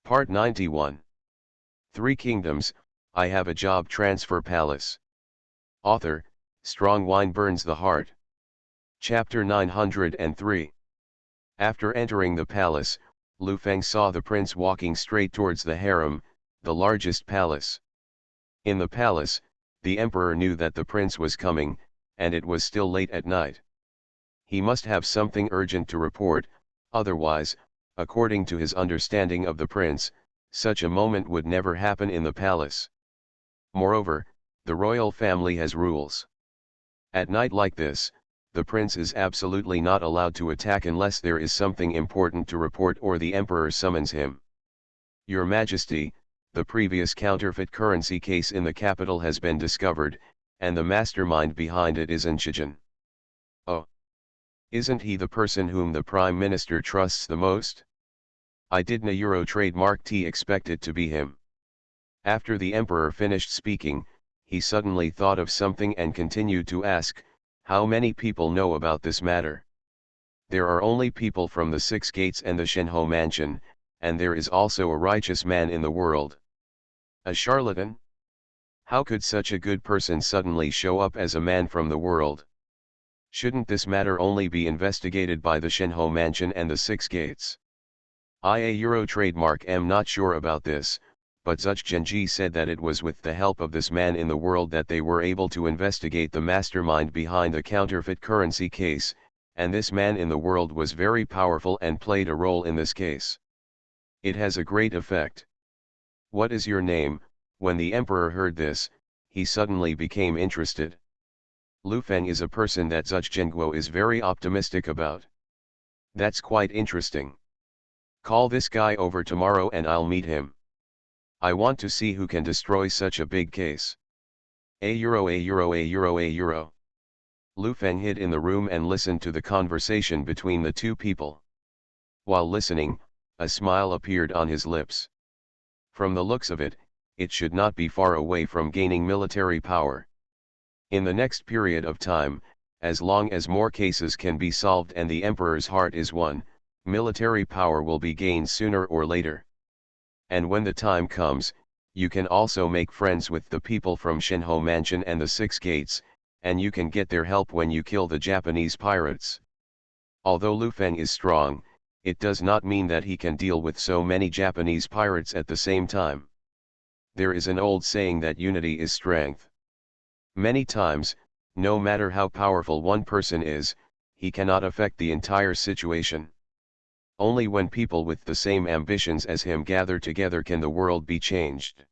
Part 91. Three Kingdoms, I Have a Job Transfer Palace. Author, Strong Wine Burns the Heart. Chapter 903. After entering the palace, Lu Feng saw the prince walking straight towards the harem, the largest palace. In the palace, the emperor knew that the prince was coming, and it was still late at night. He must have something urgent to report, otherwise, according to his understanding of the prince, such a moment would never happen in the palace. Moreover, the royal family has rules. At night like this, the prince is absolutely not allowed to attack unless there is something important to report or the emperor summons him. Your Majesty, the previous counterfeit currency case in the capital has been discovered, and the mastermind behind it is Shijin. Oh! Isn't he the person whom the Prime Minister trusts the most? I didn't Euro trademark T expect it to be him. After the emperor finished speaking, he suddenly thought of something and continued to ask, how many people know about this matter? There are only people from the Six Gates and the Shenhou mansion, and there is also a righteous man in the world. A charlatan? How could such a good person suddenly show up as a man from the world? Shouldn't this matter only be investigated by the Shenhou mansion and the Six Gates? I Euro trademark am not sure about this, but Zuch Genji said that it was with the help of this man in the world that they were able to investigate the mastermind behind the counterfeit currency case, and this man in the world was very powerful and played a role in this case. It has a great effect. What is your name? When the emperor heard this, he suddenly became interested. Lu Feng is a person that Zuch Zhenguo is very optimistic about. That's quite interesting. Call this guy over tomorrow and I'll meet him. I want to see who can destroy such a big case. A euro. Lu Feng hid in the room and listened to the conversation between the two people. While listening, a smile appeared on his lips. From the looks of it, it should not be far away from gaining military power. In the next period of time, as long as more cases can be solved and the emperor's heart is won, military power will be gained sooner or later. And when the time comes, you can also make friends with the people from Shenhou Mansion and the Six Gates, and you can get their help when you kill the Japanese pirates. Although Lu Feng is strong, it does not mean that he can deal with so many Japanese pirates at the same time. There is an old saying that unity is strength. Many times, no matter how powerful one person is, he cannot affect the entire situation. Only when people with the same ambitions as him gather together can the world be changed.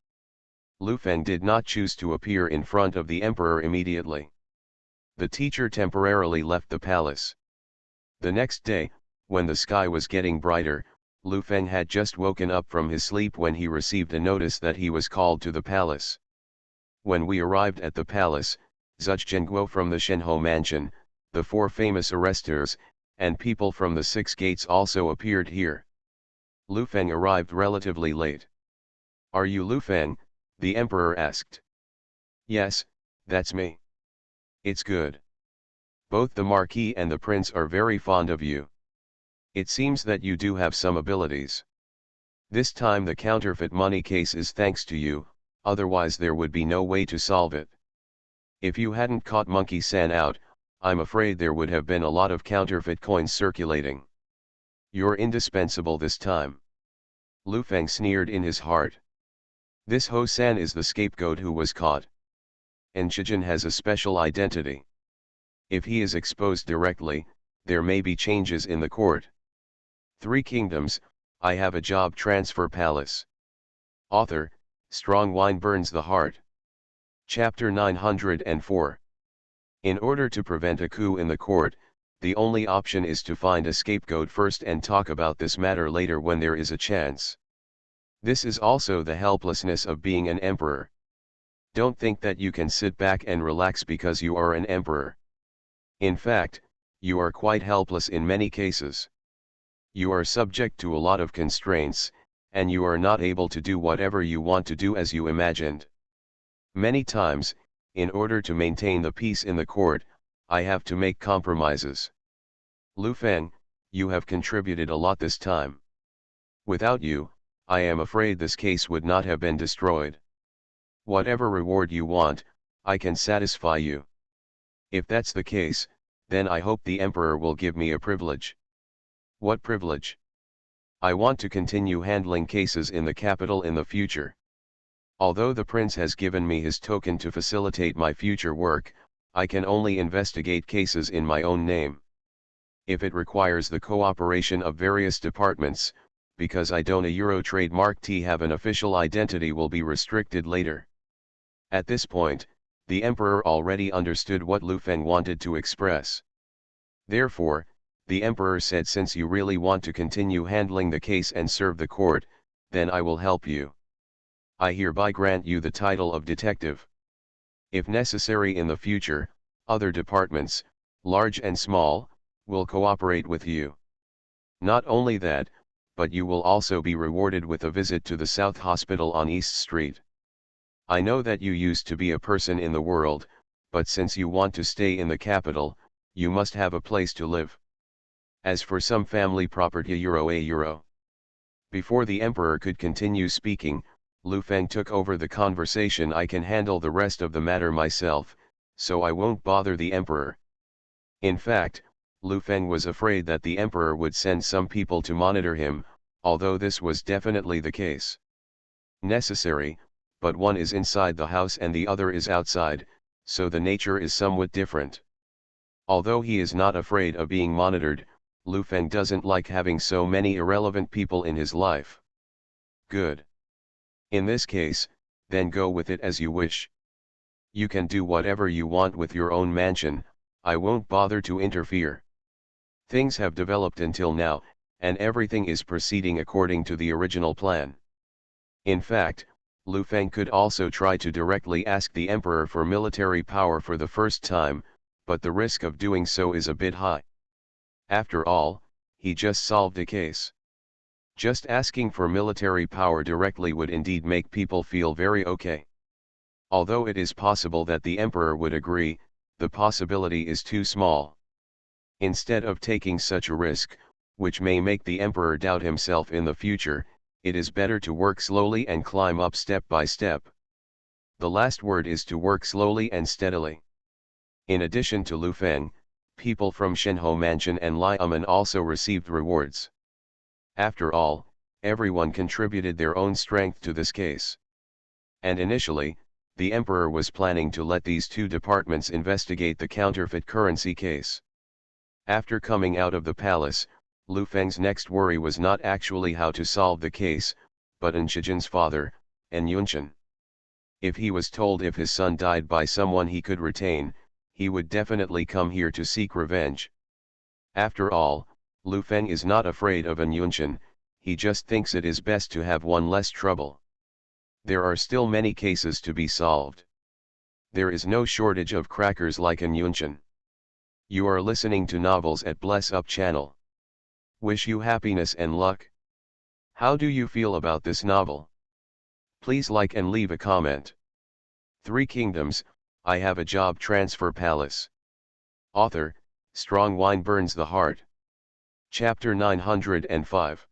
Lu Feng did not choose to appear in front of the emperor immediately. The teacher temporarily left the palace. The next day, when the sky was getting brighter, Lu Feng had just woken up from his sleep when he received a notice that he was called to the palace. When we arrived at the palace, Zuch Zhenguo from the Shenhou mansion, the four famous arresters, and people from the Six Gates also appeared here. Lu Feng arrived relatively late. Are you Lu Feng? The emperor asked. Yes, that's me. It's good. Both the marquis and the prince are very fond of you. It seems that you do have some abilities. This time the counterfeit money case is thanks to you, otherwise there would be no way to solve it. If you hadn't caught Monkey-san out, I'm afraid there would have been a lot of counterfeit coins circulating. You're indispensable this time. Lu Feng sneered in his heart. This Ho-san is the scapegoat who was caught. And Shijin has a special identity. If he is exposed directly, there may be changes in the court. Three Kingdoms, I Have a Job Transfer Palace. Author, Strong Wine Burns the Heart. Chapter 904. In order to prevent a coup in the court, the only option is to find a scapegoat first and talk about this matter later when there is a chance. This is also the helplessness of being an emperor. Don't think that you can sit back and relax because you are an emperor. In fact, you are quite helpless in many cases. You are subject to a lot of constraints, and you are not able to do whatever you want to do as you imagined. Many times, in order to maintain the peace in the court, I have to make compromises. Lu Feng, you have contributed a lot this time. Without you, I am afraid this case would not have been destroyed. Whatever reward you want, I can satisfy you. If that's the case, then I hope the Emperor will give me a privilege. What privilege? I want to continue handling cases in the capital in the future. Although the prince has given me his token to facilitate my future work, I can only investigate cases in my own name. If it requires the cooperation of various departments, because I don't a Euro trademark T have an official identity will be restricted later. At this point, the Emperor already understood what Lu Feng wanted to express. Therefore, the Emperor said, since you really want to continue handling the case and serve the court, then I will help you. I hereby grant you the title of detective. If necessary in the future, other departments, large and small, will cooperate with you. Not only that, but you will also be rewarded with a visit to the South Hospital on East Street. I know that you used to be a person in the world, but since you want to stay in the capital, you must have a place to live. As for some family property euro. Before the Emperor could continue speaking, Lu Feng took over the conversation. I can handle the rest of the matter myself, so I won't bother the Emperor. In fact, Lu Feng was afraid that the Emperor would send some people to monitor him, although this was definitely the case. Necessary, but one is inside the house and the other is outside, so the nature is somewhat different. Although he is not afraid of being monitored, Lu Feng doesn't like having so many irrelevant people in his life. Good. In this case, then go with it as you wish. You can do whatever you want with your own mansion, I won't bother to interfere. Things have developed until now, and everything is proceeding according to the original plan. In fact, Lu Feng could also try to directly ask the Emperor for military power for the first time, but the risk of doing so is a bit high. After all, he just solved a case. Just asking for military power directly would indeed make people feel very okay. Although it is possible that the Emperor would agree, the possibility is too small. Instead of taking such a risk, which may make the Emperor doubt himself in the future, it is better to work slowly and climb up step by step. The last word is to work slowly and steadily. In addition to Lu Feng, people from Shenhou Mansion and Liamen also received rewards. After all, everyone contributed their own strength to this case. And initially, the Emperor was planning to let these two departments investigate the counterfeit currency case. After coming out of the palace, Lu Feng's next worry was not actually how to solve the case, but An Shijian's father, An Yunshan. If he was told if his son died by someone he could retain, he would definitely come here to seek revenge. After all, Lu Feng is not afraid of An Yunshan, he just thinks it is best to have one less trouble. There are still many cases to be solved. There is no shortage of crackers like An Yunshan. You are listening to Novels at Bless Up channel. Wish you happiness and luck. How do you feel about this novel? Please like and leave a comment. Three Kingdoms, I Have a Job Transfer Palace. Author, Strong Wine Burns the Heart. Chapter 905.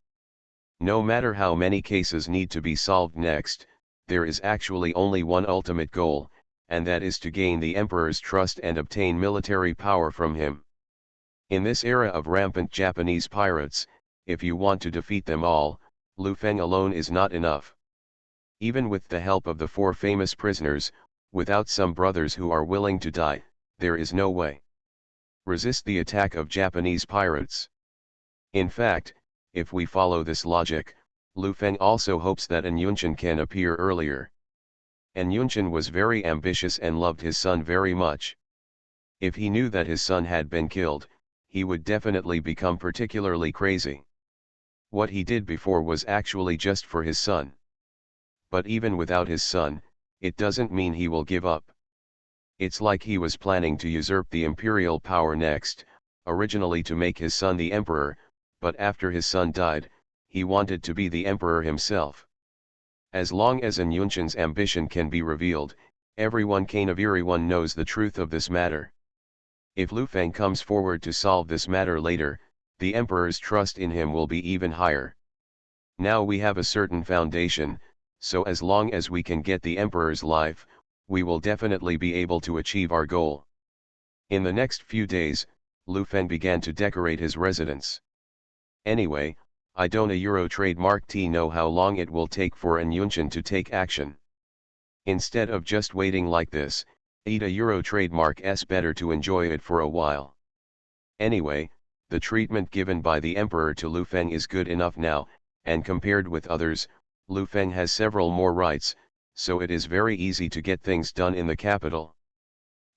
No matter how many cases need to be solved next, there is actually only one ultimate goal, and that is to gain the Emperor's trust and obtain military power from him. In this era of rampant Japanese pirates, if you want to defeat them all, Lu Feng alone is not enough. Even with the help of the four famous prisoners, without some brothers who are willing to die, there is no way. Resist the attack of Japanese pirates. In fact, if we follow this logic, Lu Feng also hopes that An Yunshan can appear earlier. An Yunshan was very ambitious and loved his son very much. If he knew that his son had been killed, he would definitely become particularly crazy. What he did before was actually just for his son. But even without his son, it doesn't mean he will give up. It's like he was planning to usurp the imperial power next, originally to make his son the emperor, but after his son died, he wanted to be the emperor himself. As long as An Yunshan's ambition can be revealed, everyone knows the truth of this matter. If Lu Feng comes forward to solve this matter later, the emperor's trust in him will be even higher. Now we have a certain foundation, so as long as we can get the emperor's life, we will definitely be able to achieve our goal. In the next few days, Lu Feng began to decorate his residence. Anyway, I don't a trademark T know how long it will take for an Yunshan to take action. Instead of just waiting like this, eat a trademark S better to enjoy it for a while. Anyway, the treatment given by the emperor to Lu Feng is good enough now, and compared with others, Lu Feng has several more rights, so it is very easy to get things done in the capital.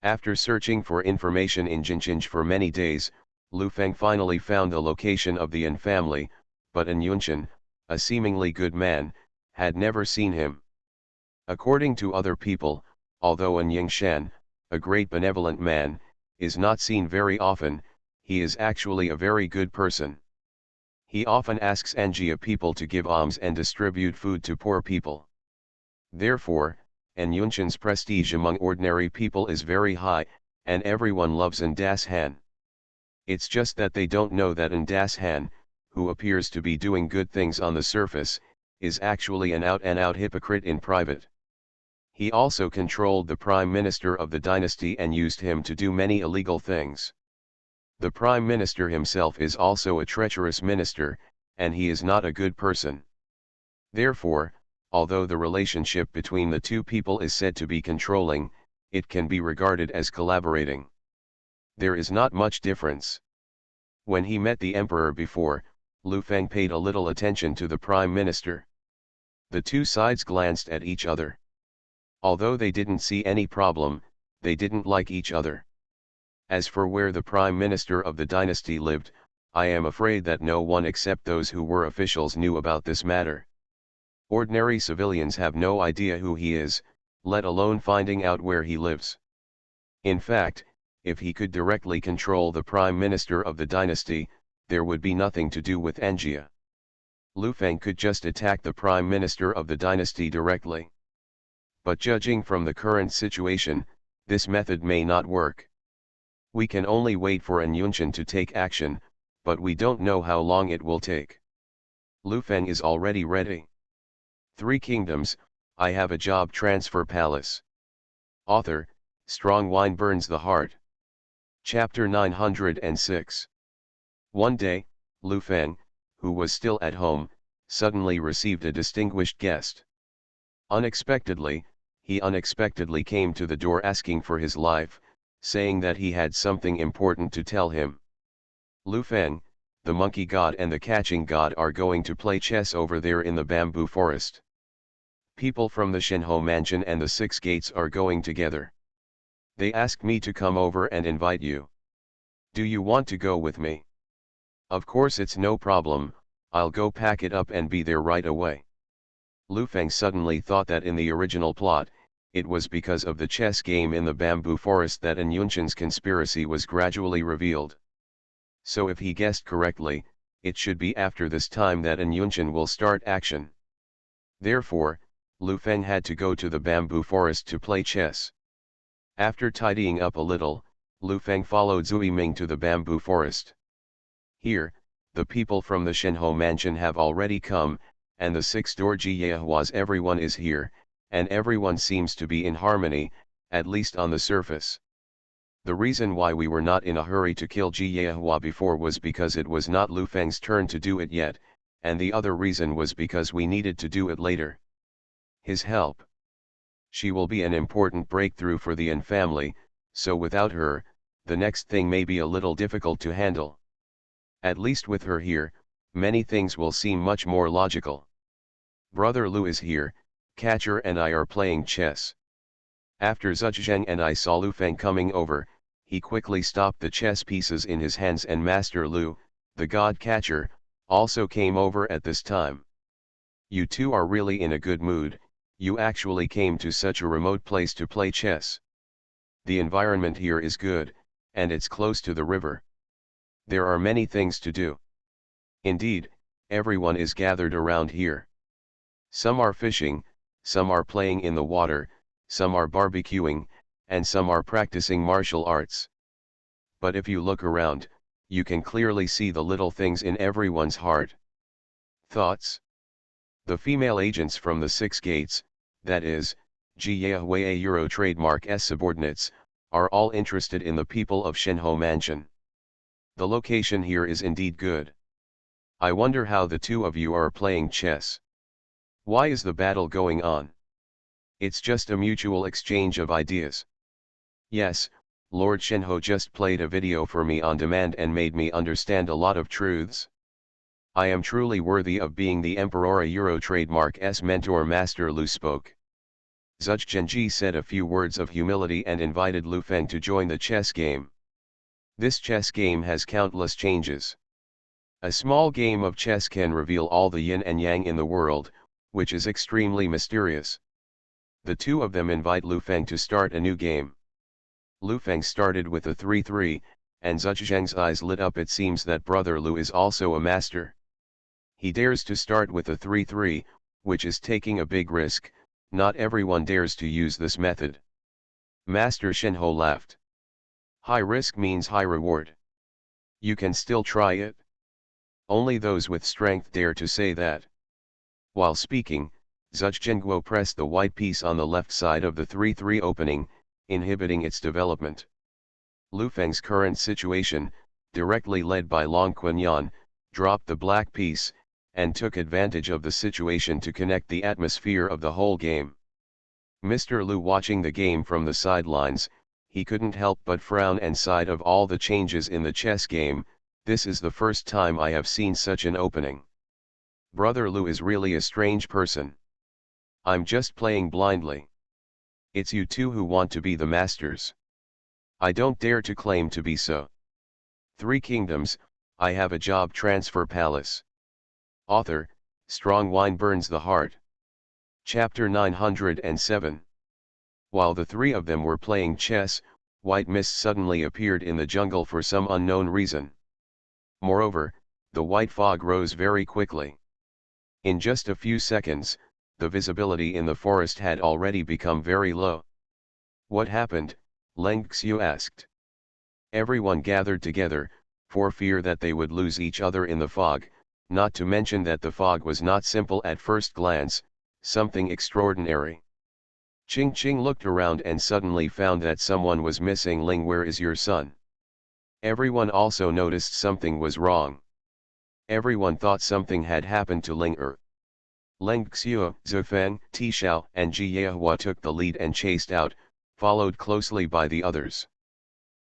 After searching for information in Jinchinj for many days, Lu Feng finally found the location of the An family, but An Yunshan, a seemingly good man, had never seen him. According to other people, although An Yingshan, a great benevolent man, is not seen very often, he is actually a very good person. He often asks Anjia people to give alms and distribute food to poor people. Therefore, An Yunshan's prestige among ordinary people is very high, and everyone loves An Das Han. It's just that they don't know that An Das Han, who appears to be doing good things on the surface, is actually an out-and-out hypocrite in private. He also controlled the prime minister of the dynasty and used him to do many illegal things. The prime minister himself is also a treacherous minister, and he is not a good person. Therefore, although the relationship between the two people is said to be controlling, it can be regarded as collaborating. There is not much difference. When he met the emperor before, Lu Feng paid a little attention to the prime minister. The two sides glanced at each other. Although they didn't see any problem, they didn't like each other. As for where the prime minister of the dynasty lived, I am afraid that no one except those who were officials knew about this matter. Ordinary civilians have no idea who he is, let alone finding out where he lives. In fact, if he could directly control the prime minister of the dynasty, there would be nothing to do with Anjia. Lu Feng could just attack the prime minister of the dynasty directly. But judging from the current situation, this method may not work. We can only wait for An Yunshan to take action, but we don't know how long it will take. Lu Feng is already ready. 3 Kingdoms, I have a job transfer palace. Author, Strong Wine Burns the Heart. Chapter 906. One day, Lu Feng, who was still at home, suddenly received a distinguished guest. Unexpectedly, he unexpectedly came to the door asking for his life, saying that he had something important to tell him. Lu Feng, the monkey god and the catching god are going to play chess over there in the bamboo forest. People from the Shenhou mansion and the 6 gates are going together. They asked me to come over and invite you. Do you want to go with me? Of course it's no problem, I'll go pack it up and be there right away. Lu Feng suddenly thought that in the original plot, it was because of the chess game in the bamboo forest that An Yunshan's conspiracy was gradually revealed. So if he guessed correctly, it should be after this time that An Yunshan will start action. Therefore, Lu Feng had to go to the bamboo forest to play chess. After tidying up a little, Lu Feng followed Zui Ming to the bamboo forest. Here, the people from the Shenhou mansion have already come, and the 6 Dorji Yehuas everyone is here, and everyone seems to be in harmony, at least on the surface. The reason why we were not in a hurry to kill Ji Yehua before was because it was not Lu Feng's turn to do it yet, and the other reason was because we needed to do it later. His help. She will be an important breakthrough for the An family, so without her, the next thing may be a little difficult to handle. At least with her here, many things will seem much more logical. Brother Lu is here, Catcher and I are playing chess. After Zhuzheng and I saw Lu Feng coming over, he quickly stopped the chess pieces in his hands, and Master Lu, the god Catcher, also came over at this time. You two are really in a good mood, you actually came to such a remote place to play chess. The environment here is good, and it's close to the river. There are many things to do. Indeed, everyone is gathered around here. Some are fishing, some are playing in the water, some are barbecuing, and some are practicing martial arts. But if you look around, you can clearly see the little things in everyone's heart. Thoughts? The female agents from the six gates, that is, Jiahwei Euro trademark S subordinates, are all interested in the people of Shenhou Mansion. The location here is indeed good. I wonder how the two of you are playing chess. Why is the battle going on? It's just a mutual exchange of ideas. Yes, Lord Shenhou just played a video for me on demand and made me understand a lot of truths. I am truly worthy of being the Emperor Euro trademark S mentor. Master Lu spoke. Zhuge Zhenji said a few words of humility and invited Lu Feng to join the chess game. This chess game has countless changes. A small game of chess can reveal all the yin and yang in the world, which is extremely mysterious. The two of them invite Lu Feng to start a new game. Lu Feng started with a 3-3, and Zhuge Zheng's eyes lit up. It seems that brother Lu is also a master. He dares to start with a 3-3, which is taking a big risk. Not everyone dares to use this method. Master Shenhou laughed. High risk means high reward. You can still try it. Only those with strength dare to say that. While speaking, Zhuge Zhengguo pressed the white piece on the left side of the 3-3 opening, inhibiting its development. Lu Feng's current situation, directly led by Long Quanyan, dropped the black piece, and took advantage of the situation to connect the atmosphere of the whole game. Mr. Lu, watching the game from the sidelines, he couldn't help but frown and sighed. Of all the changes in the chess game, this is the first time I have seen such an opening. Brother Lu is really a strange person. I'm just playing blindly. It's you two who want to be the masters. I don't dare to claim to be so. Three Kingdoms, I have a job transfer palace. Author, Strong Wine Burns the Heart. Chapter 907. While the three of them were playing chess, white mist suddenly appeared in the jungle for some unknown reason. Moreover, the white fog rose very quickly. In just a few seconds, the visibility in the forest had already become very low. What happened? Leng Xiu asked. Everyone gathered together, for fear that they would lose each other in the fog, not to mention that the fog was not simple at first glance, something extraordinary. Ching Ching looked around and suddenly found that someone was missing. Ling, where is your son? Everyone also noticed something was wrong. Everyone thought something had happened to Ling Er. Leng Xiu, Zhufeng, Tishao, and Ji Yehua took the lead and chased out, followed closely by the others.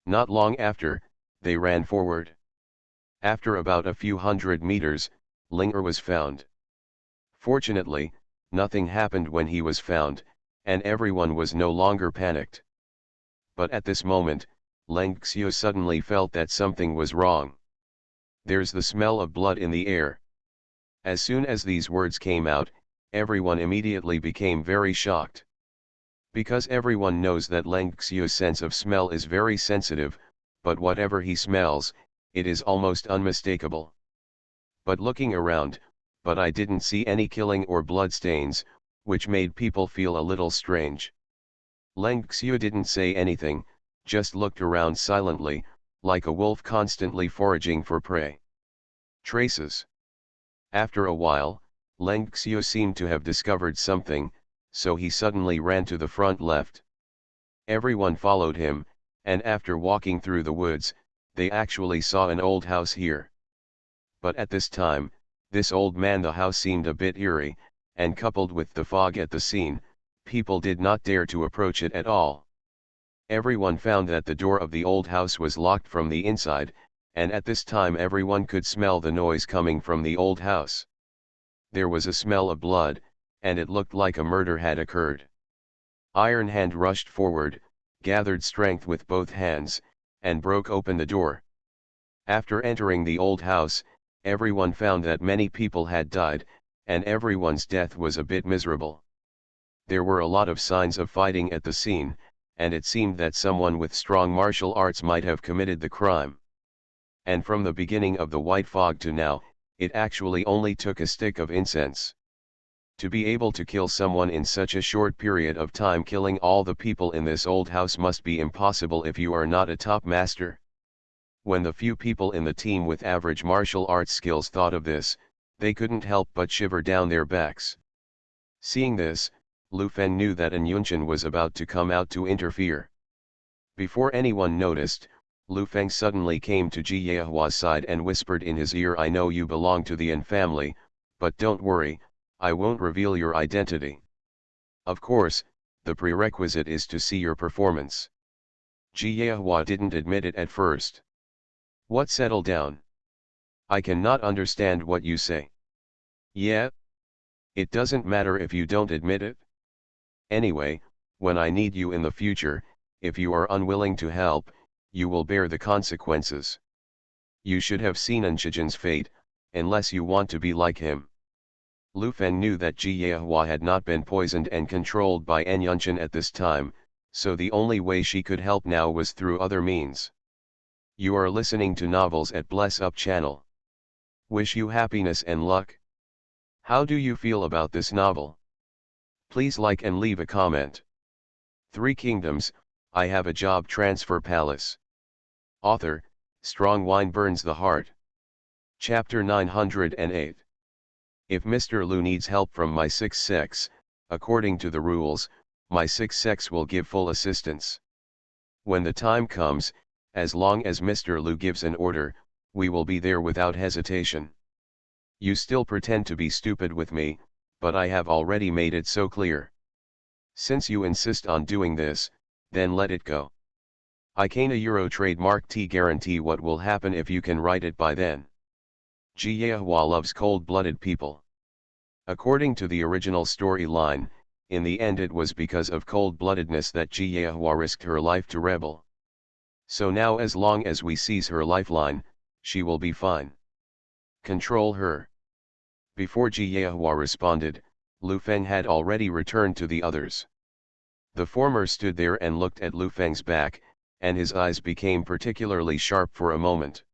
Not long after, they ran forward. After about a few hundred meters, Ling Er was found. Fortunately, nothing happened when he was found, and everyone was no longer panicked. But at this moment, Leng Xiu suddenly felt that something was wrong. There's the smell of blood in the air. As soon as these words came out, everyone immediately became very shocked. Because everyone knows that Leng Xiu's sense of smell is very sensitive, but whatever he smells, it is almost unmistakable. But looking around, I didn't see any killing or bloodstains, which made people feel a little strange. Leng Xiu didn't say anything, just looked around silently, like a wolf constantly foraging for prey. Traces. After a while, Leng Xiu seemed to have discovered something, so he suddenly ran to the front left. Everyone followed him, and after walking through the woods, they actually saw an old house here. But at this time, this old man, the house seemed a bit eerie, and coupled with the fog at the scene, people did not dare to approach it at all. Everyone found that the door of the old house was locked from the inside, and at this time everyone could smell the noise coming from the old house. There was a smell of blood, and it looked like a murder had occurred. Iron Hand rushed forward, gathered strength with both hands, and broke open the door. After entering the old house, everyone found that many people had died, and everyone's death was a bit miserable. There were a lot of signs of fighting at the scene, and it seemed that someone with strong martial arts might have committed the crime. And from the beginning of the white fog to now, it actually only took a stick of incense. To be able to kill someone in such a short period of time, killing all the people in this old house must be impossible if you are not a top master. When the few people in the team with average martial arts skills thought of this, They couldn't help but shiver down their backs. Seeing this, Lu Feng knew that An Yunqian was about to come out to interfere. Before anyone noticed, Lu Feng suddenly came to Ji Yehua's side and whispered in his ear, "I know you belong to the An family, but don't worry, I won't reveal your identity. Of course, the prerequisite is to see your performance." Ji Yehua didn't admit it at first. "What, settle down? I cannot understand what you say." "Yeah? It doesn't matter if you don't admit it. Anyway, when I need you in the future, if you are unwilling to help, you will bear the consequences. You should have seen An Shijian's fate, unless you want to be like him." Lu Feng knew that Ji Yehua had not been poisoned and controlled by An Yunqian at this time, so the only way she could help now was through other means. You are listening to Novels at Bless Up channel. Wish you happiness and luck. How do you feel about this novel? Please like and leave a comment. Three Kingdoms, I Have a Job Transfer Palace. Author, Strong Wine Burns the Heart. Chapter 908. If Mr. Lu needs help from my sixth sex, according to the rules, my sixth sex will give full assistance. When the time comes, as long as Mr. Lu gives an order, we will be there without hesitation. You still pretend to be stupid with me, but I have already made it so clear. Since you insist on doing this, then let it go. I can't a Euro trademark T guarantee what will happen if you can write it by then. Ji Yehua loves cold-blooded people. According to the original storyline, in the end it was because of cold-bloodedness that Ji Yehua risked her life to rebel. So now as long as we seize her lifeline, she will be fine. Control her. Before Ji Yehua responded, Lu Feng had already returned to the others. The former stood there and looked at Lu Feng's back, and his eyes became particularly sharp for a moment.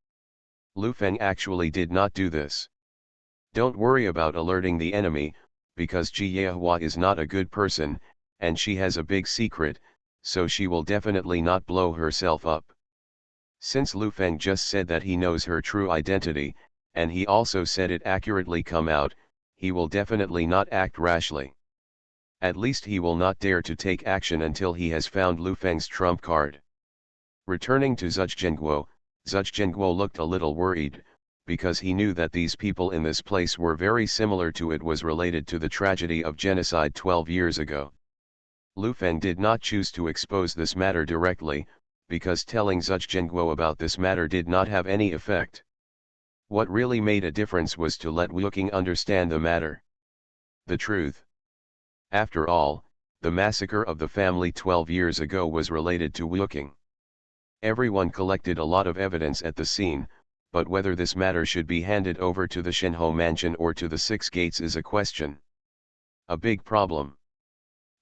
Lu Feng actually did not do this. Don't worry about alerting the enemy, because Ji Yehua is not a good person, and she has a big secret, so she will definitely not blow herself up. Since Lu Feng just said that he knows her true identity, and he also said it accurately come out, he will definitely not act rashly. At least he will not dare to take action until he has found Lu Feng's trump card. Returning to Zhuge Zhenguo looked a little worried, because he knew that these people in this place were very similar to it was related to the tragedy of genocide 12 years ago. Lu Feng did not choose to expose this matter directly, because telling Zhuge Zhenguo about this matter did not have any effect. What really made a difference was to let Wu King understand the matter. The truth. After all, the massacre of the family 12 years ago was related to Wu King. Everyone collected a lot of evidence at the scene, but whether this matter should be handed over to the Shenhou mansion or to the Six Gates is a question. A big problem.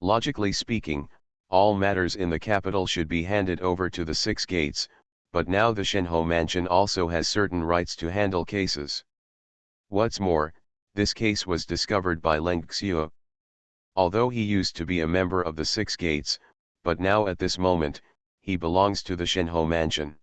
Logically speaking, all matters in the capital should be handed over to the Six Gates, but now the Shenhou mansion also has certain rights to handle cases. What's more, this case was discovered by Leng Xiu. Although he used to be a member of the Six Gates, but now at this moment, he belongs to the Shenhou mansion.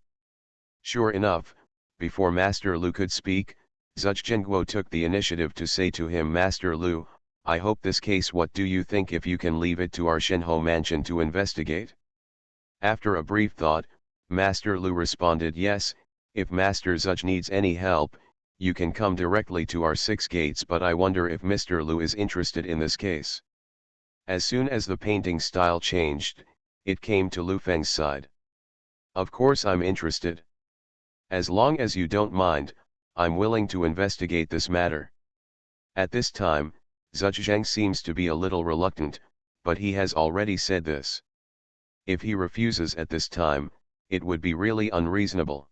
Sure enough, before Master Lu could speak, Zhuge Zhenguo took the initiative to say to him, "Master Lu, I hope this case, what do you think if you can leave it to our Shenhou mansion to investigate?" After a brief thought, Master Lu responded, "Yes, if Master Zhuge needs any help, you can come directly to our Six Gates, but I wonder if Mr. Lu is interested in this case." As soon as the painting style changed, it came to Lu Feng's side. "Of course I'm interested. As long as you don't mind, I'm willing to investigate this matter." At this time, Zhuge Zhang seems to be a little reluctant, but he has already said this. If he refuses at this time, it would be really unreasonable.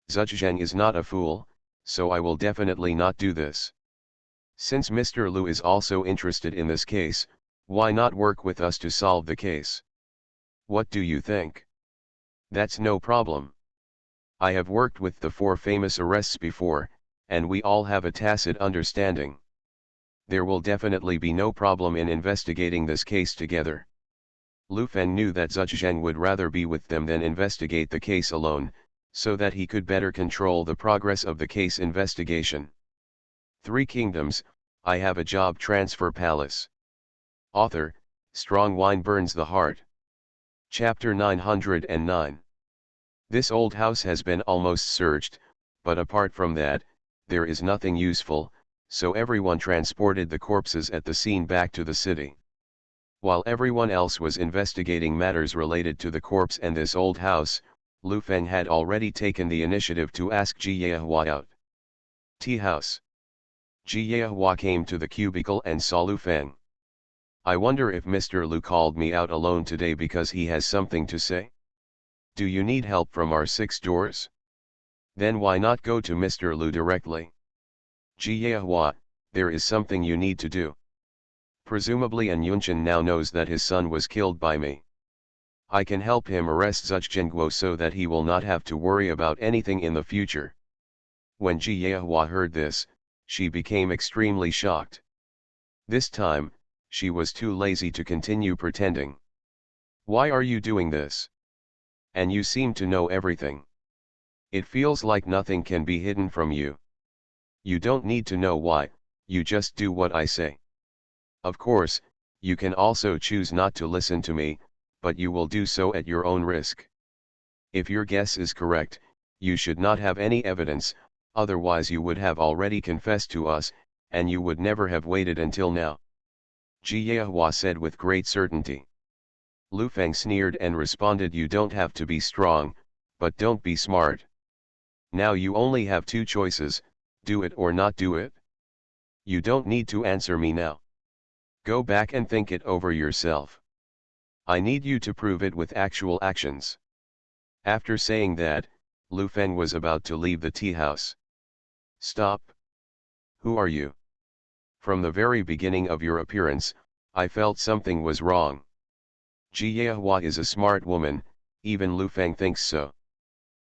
Zhuge Zhang is not a fool, so I will definitely not do this. Since Mr. Lu is also interested in this case, why not work with us to solve the case? What do you think? That's no problem. I have worked with the 4 famous arrests before, and we all have a tacit understanding. There will definitely be no problem in investigating this case together. Lu Feng knew that Zhuge Zhang would rather be with them than investigate the case alone, so that he could better control the progress of the case investigation. Three Kingdoms, I Have a Job Transfer Palace. Author, Strong Wine Burns the Heart. Chapter 909. This old house has been almost searched, but apart from that, there is nothing useful, so everyone transported the corpses at the scene back to the city. While everyone else was investigating matters related to the corpse and this old house, Lu Feng had already taken the initiative to ask Ji Yehua out. Tea house. Ji Yehua came to the cubicle and saw Lu Feng. I wonder if Mr. Lu called me out alone today because he has something to say? Do you need help from our 6 doors? Then why not go to Mr. Lu directly? Ji Yehua, there is something you need to do. Presumably An Yunqian now knows that his son was killed by me. I can help him arrest Zuch Jingguo so that he will not have to worry about anything in the future. When Ji Yehua heard this, she became extremely shocked. This time, she was too lazy to continue pretending. Why are you doing this? And you seem to know everything. It feels like nothing can be hidden from you. You don't need to know why, you just do what I say. Of course, you can also choose not to listen to me, but you will do so at your own risk. If your guess is correct, you should not have any evidence, otherwise you would have already confessed to us, and you would never have waited until now. Ji Yehua said with great certainty. Lu Feng sneered and responded, you don't have to be strong, but don't be smart. Now you only have 2 choices, do it or not do it. You don't need to answer me now. Go back and think it over yourself. I need you to prove it with actual actions. After saying that, Lu Feng was about to leave the tea house. Stop. Who are you? From the very beginning of your appearance, I felt something was wrong. Ji Yehua is a smart woman, even Lu Feng thinks so.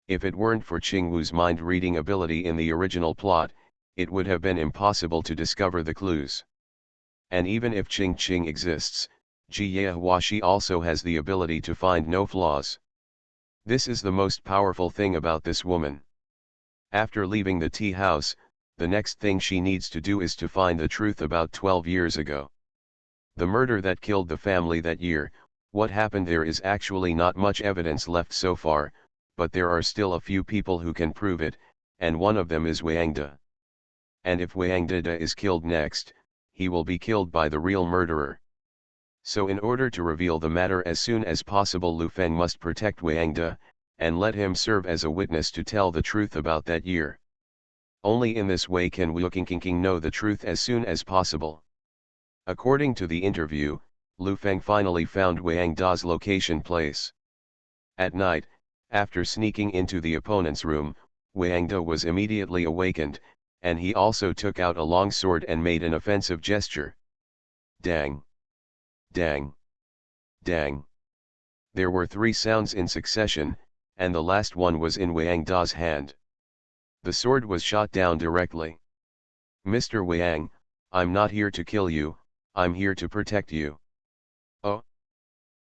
If it weren't for Qingwu's mind-reading ability in the original plot, it would have been impossible to discover the clues. And even if Qing exists, Ji Yehua she also has the ability to find no flaws. This is the most powerful thing about this woman. After leaving the tea house, the next thing she needs to do is to find the truth about 12 years ago. The murder that killed the family that year, what happened there is actually not much evidence left so far, but there are still a few people who can prove it, and one of them is Wang De. And if Wang De is killed next, he will be killed by the real murderer. So in order to reveal the matter as soon as possible, Lu Feng must protect Wang De, and let him serve as a witness to tell the truth about that year. Only in this way can Wu Qingqing know the truth as soon as possible. According to the interview, Lu Feng finally found Wang Da's location place. At night, after sneaking into the opponent's room, Wang Da was immediately awakened, and he also took out a long sword and made an offensive gesture. Dang! Dang! Dang! There were 3 sounds in succession, and the last one was in Wang Da's hand. The sword was shot down directly. Mr. Wang, I'm not here to kill you, I'm here to protect you. Oh?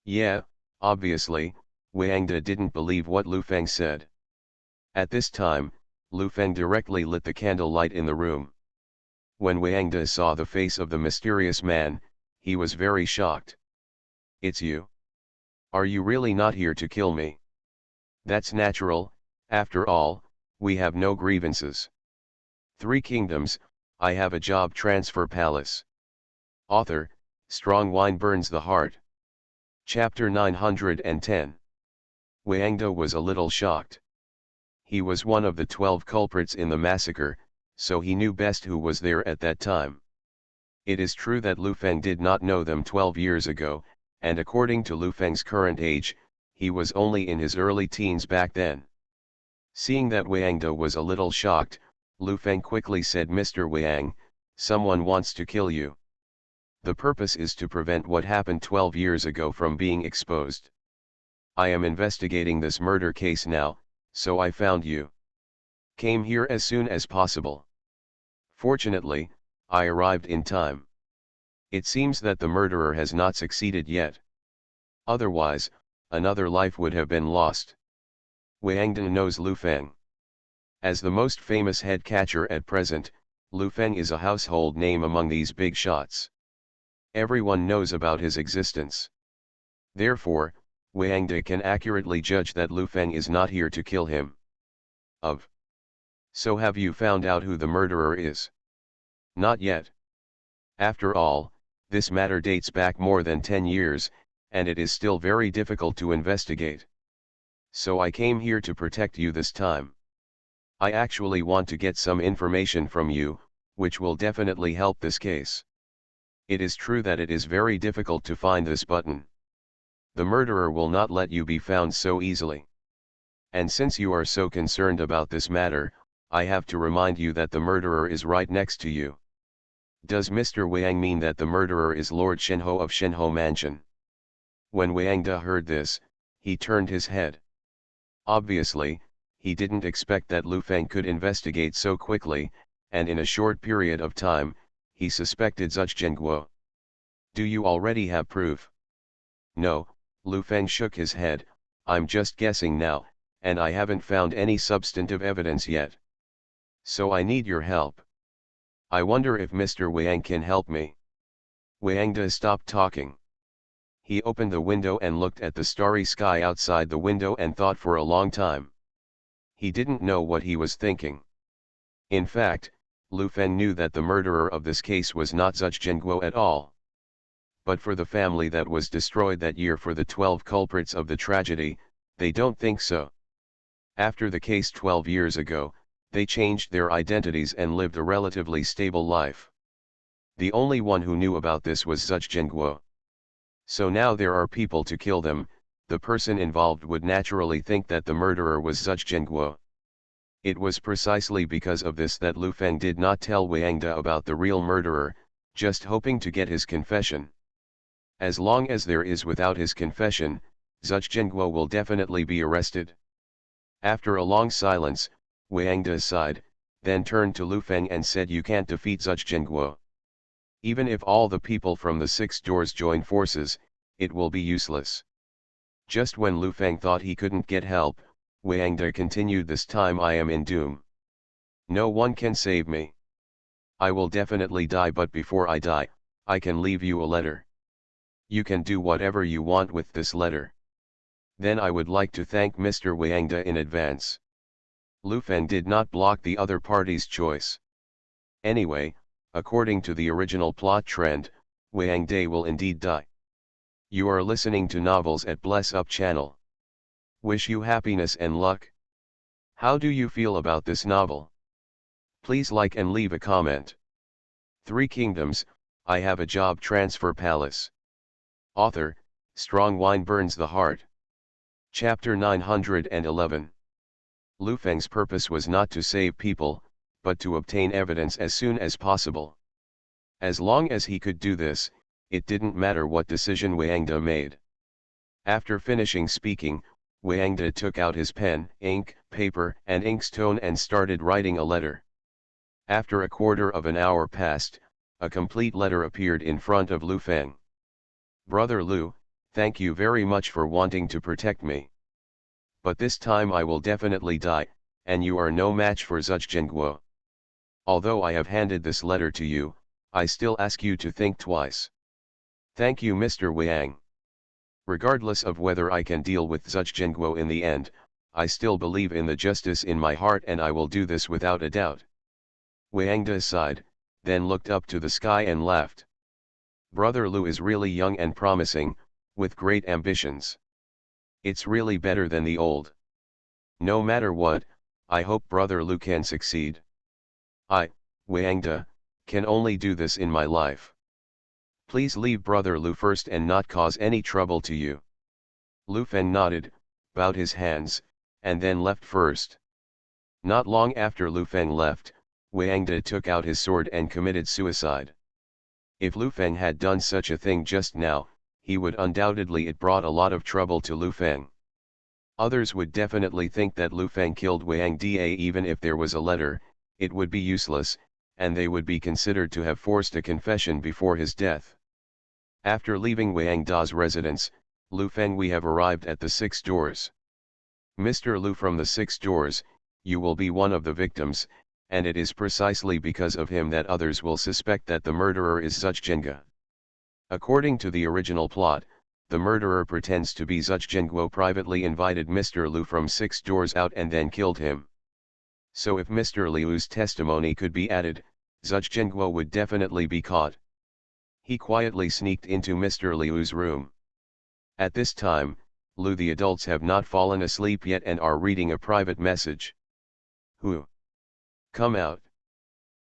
Yeah, obviously, Wang Da didn't believe what Lu Feng said. At this time, Lu Feng directly lit the candle light in the room. When Wang Da saw the face of the mysterious man, he was very shocked. It's you? Are you really not here to kill me? That's natural, after all, we have no grievances. 3 Kingdoms, I Have a Job Transfer Palace. Author, Strong Wine Burns the Heart. Chapter 910. Wang Da was a little shocked. He was one of the 12 culprits in the massacre, so he knew best who was there at that time. It is true that Lu Feng did not know them 12 years ago, and according to Lu Feng's current age, he was only in his early teens back then. Seeing that Wang Da was a little shocked, Lu Feng quickly said, Mr. Wang, someone wants to kill you. The purpose is to prevent what happened 12 years ago from being exposed. I am investigating this murder case now, so I found you. Came here as soon as possible. Fortunately, I arrived in time. It seems that the murderer has not succeeded yet. Otherwise, another life would have been lost. Wang Dan knows Lu Feng. As the most famous head catcher at present, Lu Feng is a household name among these big shots. Everyone knows about his existence. Therefore, Wang De can accurately judge that Lu Feng is not here to kill him. So have you found out who the murderer is? Not yet. After all, this matter dates back more than 10 years, and it is still very difficult to investigate. So I came here to protect you this time. I actually want to get some information from you, which will definitely help this case. It is true that it is very difficult to find this button. The murderer will not let you be found so easily. And since you are so concerned about this matter, I have to remind you that the murderer is right next to you. Does Mr. Wang mean that the murderer is Lord Shenho of Shenho Mansion? When Wang De heard this, he turned his head. Obviously, he didn't expect that Lu Feng could investigate so quickly, and in a short period of time, he suspected Zuch Zhengguo. Do you already have proof? No, Lu Feng shook his head, I'm just guessing now, and I haven't found any substantive evidence yet. So I need your help. I wonder if Mr. Wang can help me. Wang De stopped talking. He opened the window and looked at the starry sky outside the window and thought for a long time. He didn't know what he was thinking. In fact, Lu Feng knew that the murderer of this case was not Zuch Zhengguo at all. But for the family that was destroyed that year, for the 12 culprits of the tragedy, they don't think so. After the case 12 years ago, they changed their identities and lived a relatively stable life. The only one who knew about this was Zuch Zhengguo. So now there are people to kill them. The person involved would naturally think that the murderer was Zuch Zhengguo. It was precisely because of this that Lu Feng did not tell Wang De about the real murderer, just hoping to get his confession. As long as there is without his confession, Zuch Zhengguo will definitely be arrested. After a long silence, Wang De sighed, then turned to Lu Feng and said, you can't defeat Zuch Zhengguo. Even if all the people from the 6 doors join forces, it will be useless. Just when Lu Feng thought he couldn't get help, Wang De continued, this time I am in doom. No one can save me. I will definitely die, but before I die, I can leave you a letter. You can do whatever you want with this letter. Then I would like to thank Mr. Wang De in advance. Lu Feng did not block the other party's choice. Anyway, according to the original plot trend, Wang De will indeed die. You are listening to Novels at Bless Up channel. Wish you happiness and luck. How do you feel about this novel? Please like and leave a comment. 3 Kingdoms, I Have a Job Transfer Palace. Author, Strong Wine Burns the Heart. Chapter 911. Lu Feng's purpose was not to save people, but to obtain evidence as soon as possible. As long as he could do this, it didn't matter what decision Wang De made. After finishing speaking, Wang De took out his pen, ink, paper, and inkstone and started writing a letter. After a quarter of an hour passed, a complete letter appeared in front of Lu Feng. Brother Lu, thank you very much for wanting to protect me. But this time I will definitely die, and you are no match for Zuch Zhengguo. Although I have handed this letter to you, I still ask you to think twice. Thank you, Mr. Wang. Regardless of whether I can deal with Zuch Zhengguo in the end, I still believe in the justice in my heart, and I will do this without a doubt. Wang De sighed, then looked up to the sky and laughed. Brother Lu is really young and promising, with great ambitions. It's really better than the old. No matter what, I hope Brother Lu can succeed. I, Wang De, can only do this in my life. Please leave Brother Lu first and not cause any trouble to you. Lu Feng nodded, bowed his hands, and then left first. Not long after Lu Feng left, Wang De took out his sword and committed suicide. If Lu Feng had done such a thing just now, he would undoubtedly it brought a lot of trouble to Lu Feng. Others would definitely think that Lu Feng killed Wang De. Even if there was a letter, it would be useless, and they would be considered to have forced a confession before his death. After leaving Wang Da's residence, Lu Feng, we have arrived at the 6 doors. Mr. Lu, from the 6 doors, you will be one of the victims, and it is precisely because of him that others will suspect that the murderer is Zuchjenga. According to the original plot, the murderer pretends to be Zuchjenguo privately invited Mr. Liu from 6 doors out and then killed him. So if Mr. Liu's testimony could be added, Zuchjenguo would definitely be caught. He quietly sneaked into Mr. Liu's room. At this time, Liu the adults have not fallen asleep yet and are reading a private message. Who? Come out.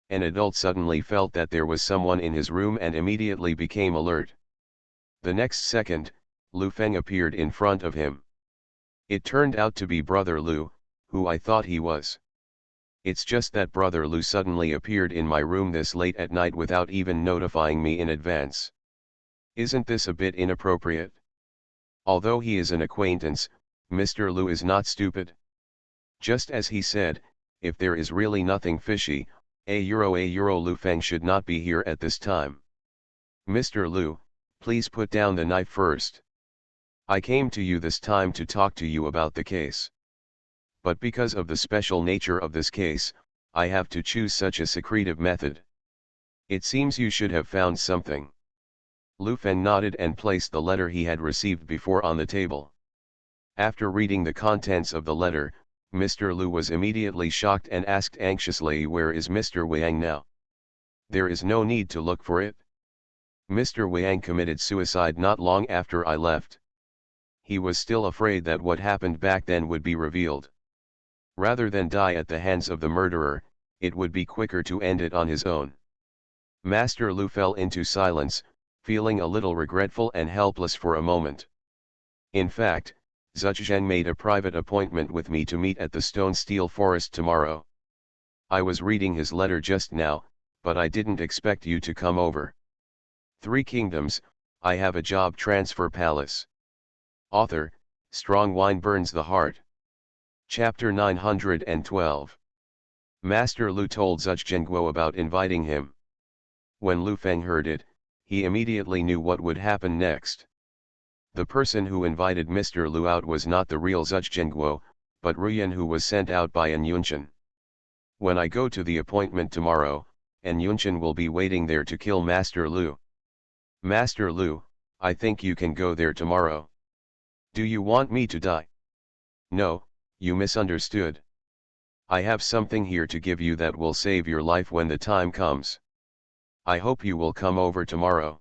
An adult suddenly felt that there was someone in his room and immediately became alert. The next second, Lu Feng appeared in front of him. It turned out to be Brother Lu, who I thought he was. It's just that Brother Lu suddenly appeared in my room this late at night without even notifying me in advance. Isn't this a bit inappropriate? Although he is an acquaintance, Mr. Lu is not stupid. Just as he said, if there is really nothing fishy, €1 Lu Feng should not be here at this time. Mr. Lu, please put down the knife first. I came to you this time to talk to you about the case. But because of the special nature of this case, I have to choose such a secretive method. It seems you should have found something. Lu Feng nodded and placed the letter he had received before on the table. After reading the contents of the letter, Mr. Lu was immediately shocked and asked anxiously, where is Mr. Wang now? There is no need to look for it. Mr. Wang committed suicide not long after I left. He was still afraid that what happened back then would be revealed. Rather than die at the hands of the murderer, it would be quicker to end it on his own. Master Lu fell into silence, feeling a little regretful and helpless for a moment. In fact, Zuchzheng made a private appointment with me to meet at the Stone Steel Forest tomorrow. I was reading his letter just now, but I didn't expect you to come over. 3 Kingdoms, I have a job transfer palace. Author, Strong Wine Burns the Heart. Chapter 912. Master Lu told Zuchzhenguo about inviting him. When Lu Feng heard it, he immediately knew what would happen next. The person who invited Mr. Lu out was not the real Zuchzhenguo, but Ruyan, who was sent out by An Yunqian. When I go to the appointment tomorrow, An Yunqian will be waiting there to kill Master Lu. Master Lu, I think you can go there tomorrow. Do you want me to die? No, you misunderstood. I have something here to give you that will save your life when the time comes. I hope you will come over tomorrow.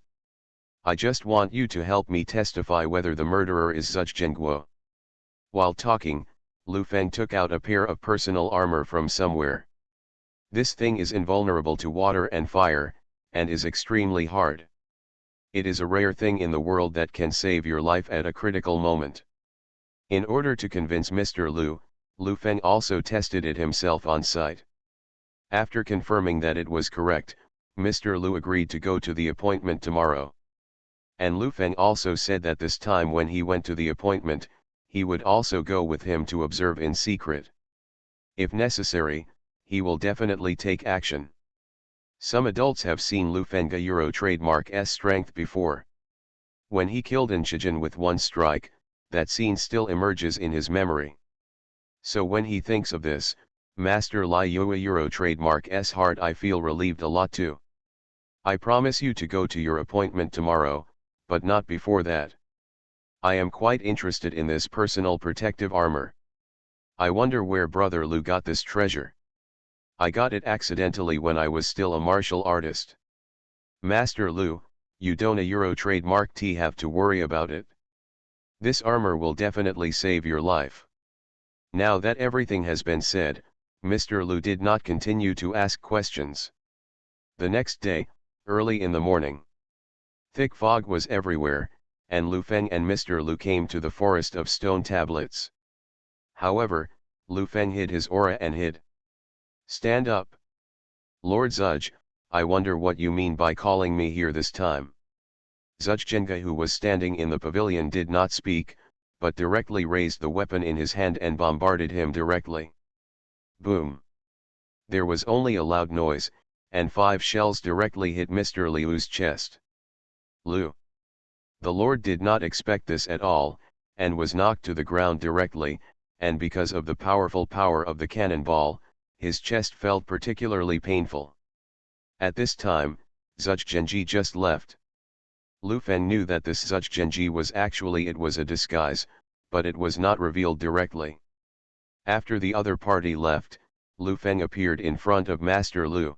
I just want you to help me testify whether the murderer is Zuchzhenguo. While talking, Lu Feng took out a pair of personal armor from somewhere. This thing is invulnerable to water and fire, and is extremely hard. It is a rare thing in the world that can save your life at a critical moment. In order to convince Mr. Lu, Lu Feng also tested it himself on site. After confirming that it was correct, Mr. Lu agreed to go to the appointment tomorrow. And Lu Feng also said that this time when he went to the appointment, he would also go with him to observe in secret. If necessary, he will definitely take action. Some adults have seen Lu Feng's Euro trademark's strength before. When he killed An Shijin with one strike, that scene still emerges in his memory. So when he thinks of this, Master Lai Yue Euro trademark's heart, I feel relieved a lot too. I promise you to go to your appointment tomorrow, but not before that. I am quite interested in this personal protective armor. I wonder where Brother Lu got this treasure. I got it accidentally when I was still a martial artist. Master Lu, you don't a Euro trademark have to worry about it. This armor will definitely save your life. Now that everything has been said, Mr. Lu did not continue to ask questions. The next day, early in the morning, thick fog was everywhere, and Lu Feng and Mr. Lu came to the forest of stone tablets. However, Lu Feng hid his aura and hid. Stand up. Lord Zudge, I wonder what you mean by calling me here this time. Zuchzhenga, who was standing in the pavilion, did not speak, but directly raised the weapon in his hand and bombarded him directly. Boom. There was only a loud noise, and 5 shells directly hit Mr. Liu's chest. Liu. The Lord did not expect this at all, and was knocked to the ground directly, and because of the powerful power of the cannonball, his chest felt particularly painful. At this time, Zuch Genji just left. Lu Feng knew that this Zuch Genji was a disguise, but it was not revealed directly. After the other party left, Lu Feng appeared in front of Master Lu.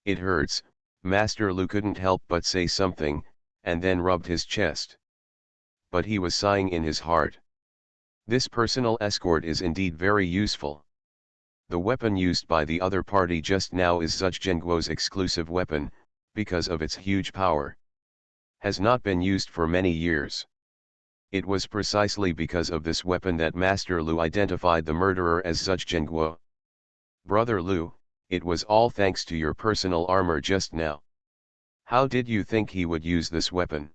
"It hurts," Master Lu couldn't help but say something, and then rubbed his chest. But he was sighing in his heart. This personal escort is indeed very useful. The weapon used by the other party just now is Zuch Zhenguo's exclusive weapon, because of its huge power. Has not been used for many years. It was precisely because of this weapon that Master Lu identified the murderer as Zuch Zhenguo. "Brother Lu, it was all thanks to your personal armor just now. How did you think he would use this weapon?"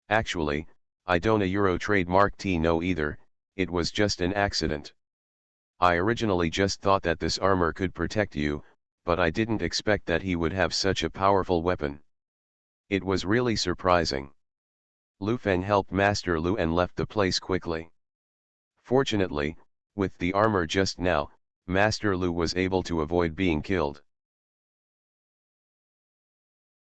"Actually, I don't a Euro trademark know either, it was just an accident. I originally just thought that this armor could protect you, but I didn't expect that he would have such a powerful weapon. It was really surprising." Lu Feng helped Master Lu and left the place quickly. Fortunately, with the armor just now, Master Lu was able to avoid being killed.